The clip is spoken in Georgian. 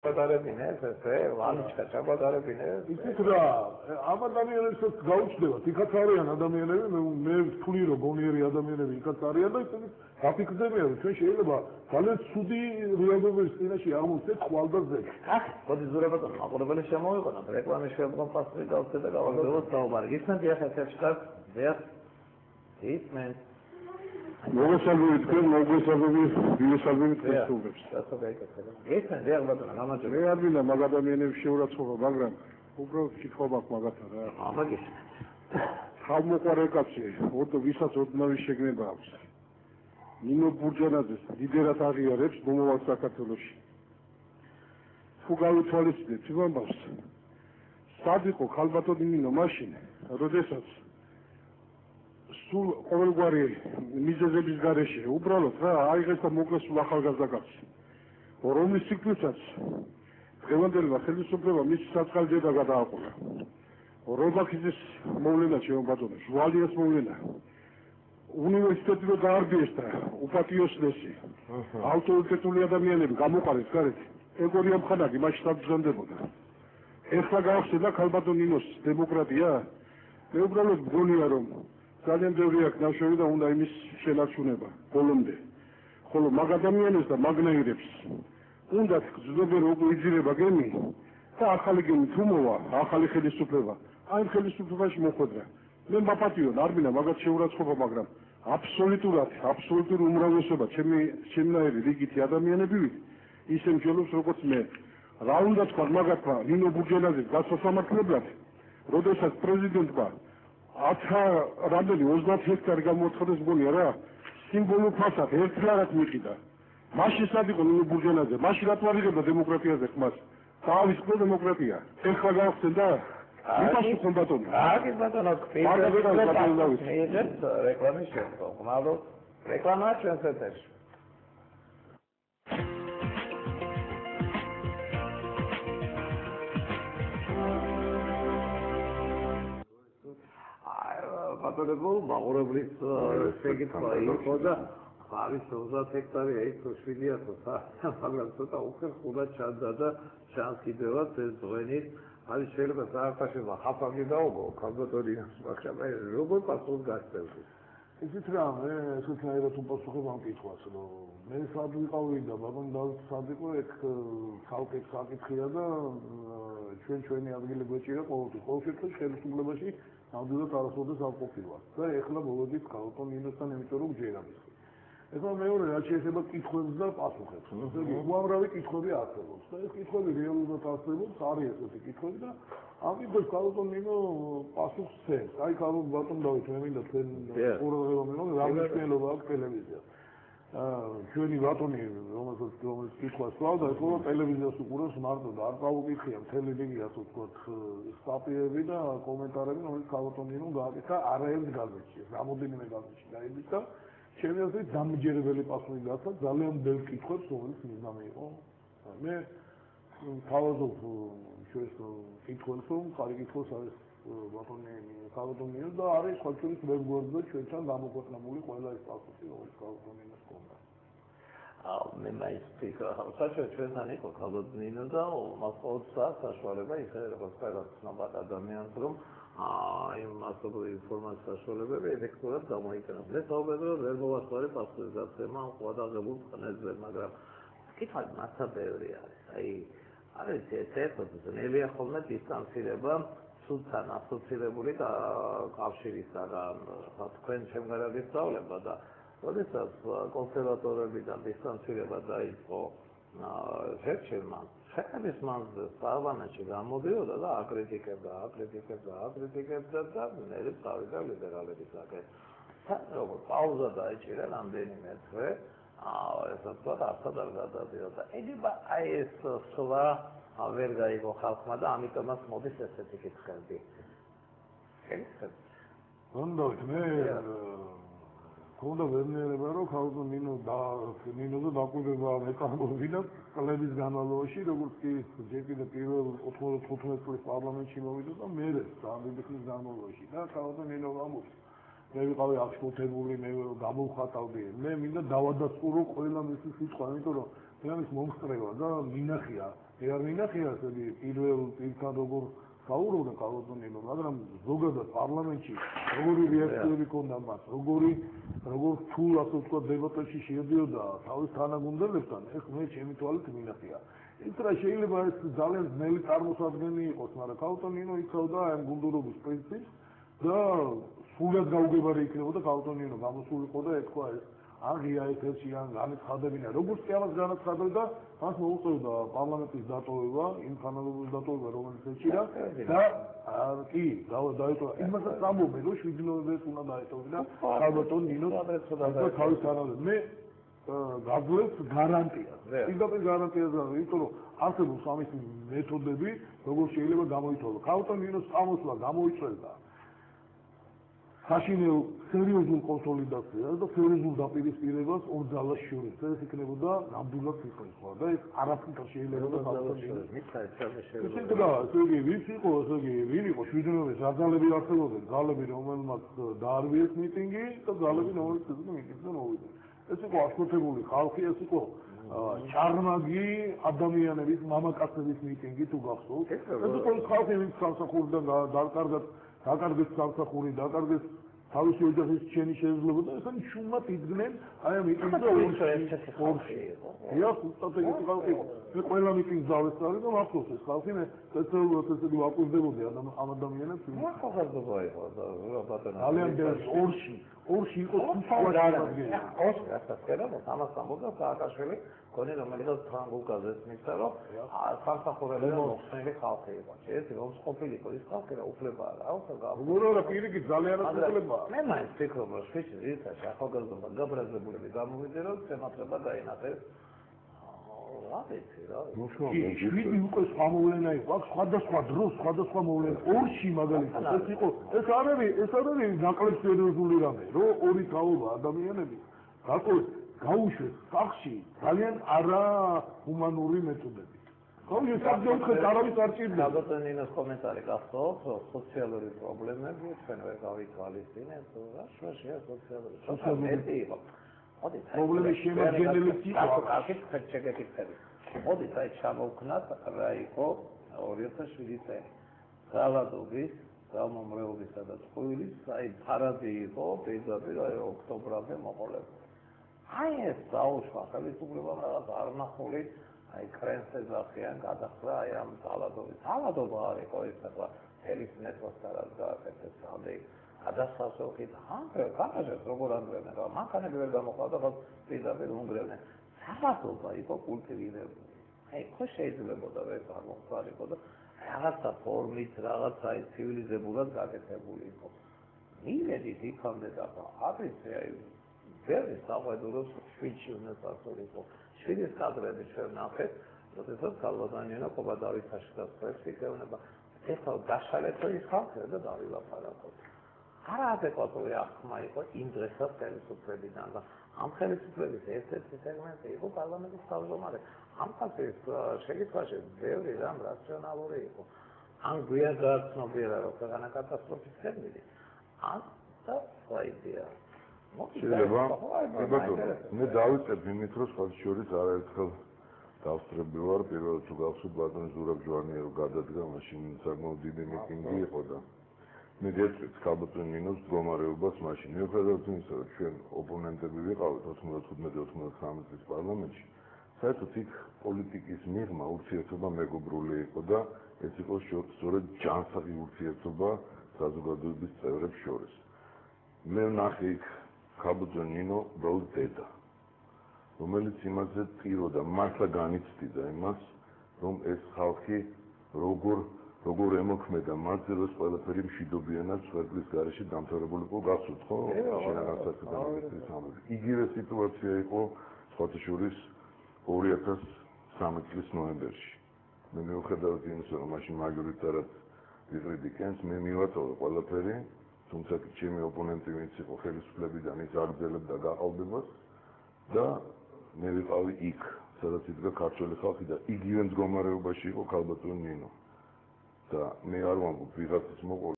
ჩაბადარებინე ესე ვანიჩკა ჩაბადარებინე იცით რა ამ ადამიანებსაც გაუჩნდებათ იქაც არიან ადამიანები მე ვთვლი რომ გონიერი ადამიანები იქაც არიან და ისინი გაფიქრდებიან რომ ჩვენ შეიძლება ძალიან ცუდი რეალობის წინაშე აღმოჩნდეთ ხვალდაზე ხოდი ზურაბატონო მაყურებელი შემოვიყონა რეკლამის შემდგომ პასუხი გავცე და გავაგზავნოთ საუბარი ისმენთ ახლა შეშტად ზეა ისმენთ მოგესალმებით თქვენ მოგესალმებით ვიესალმებით ფესტულებს ასე გაიგეთ ესენ ზეა ბატონო გამარჯობა მე არ მინდა მაგ ადამიანებს შეურაცხყოფა მაგრამ უბრალოდ კითხვა მაქვს მაგათა რა მაგის ხალმოყარე კაცი ვისაც ოდნავი შეგნება აქვს ნინო ბურჯანაძეს ლიდერად აღიარებს მომავალ საქართველოში თუ გავითვალისწინებთ იმ ამბავს სად იყო ქალბატონი ნინო მაშინ როდესაც სულ ყოველგვარი მიზეზების გარეშე უბრალოდ რა აიღეს და მოკლეს სულ ახალგაზრდა კაცი რომლის სიკვდილსაც დღევანდელმა ხელისუფლებამ მის საწყალდედა გადააყოლა რობაქიძის მოვლენა ჩემო ბატონო ჟვალიას მოვლენა უნივერსიტეტი რო დაარბიეს და უპატიოსნესი ავტორიტეტული ადამიანები გამოყარეს გარეთ ეგორი ამხანაგი მაშინ საბრძანდებოდა ეხლა გავხსენდა ქალბატონ ნინოს დემოკრატია მე უბრალოდ მგონია რომ ძალიან ბევრი აქვს ნაშრომი და უნდა იმის შენარჩუნება ბოლომდე ხოლო მაგ ადამიანებს და მაგნაირებს უნდათ გრძნობე როგორ იძირება გემი და ახალი გემი თუ მოვა ახალი ხელისუფლება აი ხელისუფლებაში მოხვედრა მე მაპატიონ არ მინდა მაგათ შეურაცხყოფა მაგრამ აბსოლუტური უმრავლესობა ჩემნაირი რიგითი ადამიანები ვით ისე მსჯელობს როგორც მე რა უნდა თქვა მაგათმა ნინო ბურჯანაძის გასასამართლებლად როდესაც პრეზიდენტმა 10 რამდენი 30 ჰექტარი გამოცხადეს მგონია რა სიმბოლურ ფასად ერთლარად მიყიდა მაშინ სად იყო ნინო ბურჯანაძე მაშინ რა თვალიღებდა დემოკრატიაზე ხმას დაავიწყდა დემოკრატია ეხლა გავხსენდა მიპასუხონ ბატონო აი ბატონო რეკლამის შემდგომ ხმალო რეკლამაა ჩვენს ეთერში ბატონებო მაყურებლის შეკითხვა იყო და არის 30 ჰექტარი აიწო 700 მაგრამ ცოტა უხერ ხუდა ჩანდა და ჩანს კიდევაც ეს ზღვენით არის შეიძლება საერთაშორისო ხაფანგი დაუგო ქალბატონინას მაგრამ როგორ პასუხს გასცემთ იცით რა მე სულთნაირად უპასუხებ ამ კითხვას რომ მე სად ვიყავი და ბატონ სად იყო ეგ ხალხი საკითხია და ჩვენი ადგილი გვეჭირა ყოველთვის ყოველ შემთხვევაში ხელისუფლებაში ნამდვილად არასოდეს არ ყოფილა და ეხლა მოვედით ქალბატონ ნინოსთან იმიტომ რომ ჯერამის ეხლა მეორე რაც შეიძლება კითხვებს და პასუხებს უამრავი კითხვები არსებობს და ეს კითხვები რეალურად არსებობს არის ესეთი კითხვები და ამიტომ ქალბატონ ნინო პასუხს ცემს აი ქალბატონ დავით მე მინდა თქვენ ყურადღება მიიღოთ რა მნიშვნელობა აქვს ტელევიზიას ჩვენი ბატონი რომელსაც კითხვას სვავდა ეს რომ ტელევიზიას უყურებს მარტო და არ წაუკითხია მთელი რიგი ასე ვთქვათ სტატიები და კომენტარები რომელიც ქალბატონ ნინო გააკეთა არაერთ გაზეთში რამოდენიმე გაზეთში დაიბიჭდა ჩემი აზრით დამჯერებელი პასუხი გასცა ძალიან ბევრ კითხვებს რომელიც მიზნამე იყო მე თავაზობ ჩვენს კითხვებს რომ ხარი კითხვას არის ბატონი ქალბატონ ნინო და არის სხვა ჩვენს ვებგვერდზე ჩვენთან გამოქვეყნებული ყველა ეს პასუხი რომელიც ქალბატონ ნინოს ჰქონდა მე მაინც საერთოდ ჩვენთან იყო ქალბატონ ნინო და მას ყოველთვის საშუალება ისე როგორც ყველა ცნობად ადამიანს რომ იმ მასობრივ ინფორმაციას საშუალებები ეფექტურად გამოიყენოს. მე საუბრობ რომ ვერ მოვასწარე პასუხის გაცემა ყურადღებულ წყნეზე, მაგრამ კითხვა მასა ბევრი არის. აი არის ერთ-ერთი ძნელია ხოლმე დისტანცირება სულთან ასოცირებული კავშირისგან, თქვენ შემგარად ისწავლება და როდესაც კონსერვატორებიდან დისტანცირება დაიწყო შერჩელმა შეკების მანძილზე პარლამენტში გამოდიოდა და აკრიტიკებდა და მე წავიდა ლიბერალებისაკენ. როგორ პაუზა დაიჭირა რამდენიმე თვე, ესე ვთქვათ, არცად არ გადადიოდა. იგივე აი ეს სვლა ვერ გაიგო ხალხმა და ამიტომაც მოდის ესეთი კითხები. გონდოთ მე ქონდა ვერნერება რომ ქალბატონ ნინოზე დაკვირვება მეკამბობინა წლების განმავლობაში როგორც კი ჯერ კიდევ პირველ 95 წლის პარლამენტში მოვიდა და მე რამდენი ხნის განმავლობაში და ქალბატონ ნინო ამბობს მე ვიყავი აღშფოთებული მე გამოვხატავდი მე მინდა დავადასტურო ყველა მისი სიტყვა იმიტომ რომ მე ამის მომსწრება და მინახია არ მინახია პირველ პირთან როგორ საუბრობდნენ ქალბატონინო, მაგრამ ზოგადად პარლამენტში როგორი რეაქციები ქონდა მას, როგორ თულ ასე ვთქვათ დებატებში შედიოდა თავის თანაგუნდებებთან, ეს მე ჩემი თვალით მინახია. ის რა შეიძლება ეს ძალიან ძნელი წარმოსადგენელი იყოს, მაგრამ ქალბატონინო იცავდა ამ გუნდურობის პრინციპს და სულად გაუგებარი იქნებოდა ქალბატონინო გამოსულიყო და ეთქვა ეს ან ღია ეთერში ან განაცხადებინა. როგორც კი ამას განაცხადებდა, მას მოუწევდა პარლამენტის დატოვება, იმ თანამდებობის დატოვება, რომელიც ეჭირა და კი, დაეტოვა. იმასაც ამბობენ, რომ 7 ნოემბერს უნდა დაეტოვებინა ქალბატონინოს თავის თანამდებობა. მე გაძლევს გარანტიას. პირდაპირ გარანტიას გაძლევს, იმიტომ რომ არსებობს ამის მეთოდები, როგორ შეიძლება გამოიწვიოს. ქალბატონინოს წამოსვლა გამოიწვევდა საშინელ სერიოზულ კონსოლიდაციას და სერიოზულ დაპირისპირებას ორ ძალას შორის. ეს იქნებოდა ნამდვილად სიყვარული ხო და ეს არაფრით არ შეიძლება ქალბატონინოს ვინ იყო 7 ნოემბერს რა ძალები არსებობდნენ, ძალები რომელმაც დაარბიეს მიტინგი და ძალები რომელიც მიტინგზე მოვიდნენ. ეს იყო აშკოთებული ხალხი, ეს იყო ჭარმაგი ადამიანების მამაკაცების მიტინგი თუ გახსოვთ. ეს იყო ხალხი ვინც სამსახურიდან დაკარგეს სამსახური, დაკარგეს თავისი ოჯახის ჩენი შეძლება და ესენი შუმად იდგნენ აი ამ მიტინგზე ორში. დიახ, სტრატეგიული ხალხი იყო. მე ყველა მიტინგს დავესწარი და მახსოვს ეს ხალხი მე სპეციალურად ესეთი ვაკვირდებოდი ამ ადამიანებს. რა ხალხობა იყო და რა ბატონო. ძალიან ბევრი ორში იყო თვითმფრინავი. ამას ამბობდა სააკაშვილი, გონი რომელიც ფრანგულ გაზეთს მისცა, რომ სამსახურებიდან მოხსნილი ხალხი იყო. ეს რომ ყოფილიყო ის ხალხი რა უფლება არა, რა პირიქით ძალიანაც უფლებაა. მე მაინც ვფიქრობ, რომ შეჭი ზოგადად ახალგაზრდა გაბრაზებულები გამოვიდნენ, რომ შემოწმება დაინახეს. რა ვიცი რა. შვიდი უკვე სხვა მოვლენა იყო, აქ სხვადასხვა დროს, სხვადასხვა მოვლენა. ორში მაგალითად ეს იყო, ეს არ არის ნაკლებ სერიოზული რამე, რომ ორი თაობა ადამიანები გაუშვეს სახში ძალიან არაჰუმანური მეთოდები. გაუშვეს საბჭოთა არავის არ ჭირდება. ქალბატონინოს კომენტარი გახსოვთ, რომ სოციალური პრობლემები ჩვენ ვერ გავითვალისწინებთ, რა შეშია სოციალური იყო. პრობლემის შემადგენელი იყო აქეთ შეგვეკითხები. მოდით აი ჩამოვქნათ რა იყო 2007 წელი. ძალადობის, გამომრეობისა და წყვილის აი ფარადი იყო პირდაპირ აი ოქტომბრამდე მოყოლებული. აი ეს დაუშვა ხელისუფლებამ რაღაც არნახული აი კრენს ეძახიან გადახრა აი ამ ძალადობის. ძალადობა არ იყო ეს ახლა თელის მეტროს დარად გააკეთეს ამდე გადასასწრებით გამაჟებს როგორ ანგრევენ რა მანქანები ვერ გამოყავდა ხო პირდაპირ უნგრევენ. ძალადობა იყო კულტივირებული. აი ხო შეიძლება და ვერ გამოყარიყო და რაღაცა ფორმით რაღაცა აი ცივილიზებულად გაკეთებული იყო. იმედით იქამდე და არის აი ვერი საყვედურობს შვიდში უნდა წასულიყო. შვიდის კადრები ჩვენ ნახეთ, როდესაც ქალბატონინო ყობა დავითაში დასწრებს იქნება. ეხლა დაშალეთ ის ხალხი და დავილაპარაკოთ. არაადეკვატური აღქმა იყო იმ დღესაც ხელისუფლებიდან და ამ ხელისუფლების ერთ-ერთი სეგმენტი იყო პარლამენტის თავმჯდომარე. ამ ფაქტის შეკითხვაში ბევრი რამ რაციონალური იყო. ან გვიან გააცნობიერა რომ ქვეყანა კატასტროფით ხედვილი, ან და სხვა იდეა. შეიძლება მე დავიწყებ იმით რომ სხვა შორის არაერთხელ დავსწრები ვარ პირველად თუ გახსოვთ ბატონ ზურაბ ჯვანია რომ გადადგა მაშინ საკმაოდ დიდი მიტინგი იყო და მე გეტყვით ქალბატონინოს მდგომარეობას მაშინ მიუხედავად იმისა რომ ჩვენ ოპონენტები ვიყავით 95-93 წლის პარლამენტში საერთოდ იქ პოლიტიკის მიღმა ურთიერთობა მეგობრული იყო და ეს იყო სწორედ ჯანსაღი ურთიერთობა საზოგადოების წევრებს შორის მე ვნახე იქ ქალბატონინო უბრალოდ დედა რომელიც იმაზე ტიროდა მართლა განიცდიდა იმას რომ ეს ხალხი როგორ ემოქმედა მათზე რომ ყველაფერი მშვიდობიანად სვერდლის გარეშე დამთავრებული იყო გახსოვთ ხო იგივე სიტუაცია იყო სხვათა შორის 2003 წლის ნოემბერში მე მიუხედავად იმისა რომ მაშინ მაჟორიტარად ვიყრიდი კენს მე მივაწოვე ყველაფერი თუმცა ჩემი ოპონენტი ვინც იყო ხელისუფლებიდან ის აგრძელებდა გაყალბებას და მე ვიყავი იქ სადაც იდგა ქართველი ხალხი და იგივე მდგომარეობაში იყო ქალბატონინო და მე არ ვამბობ ვიღაცის მოყოლ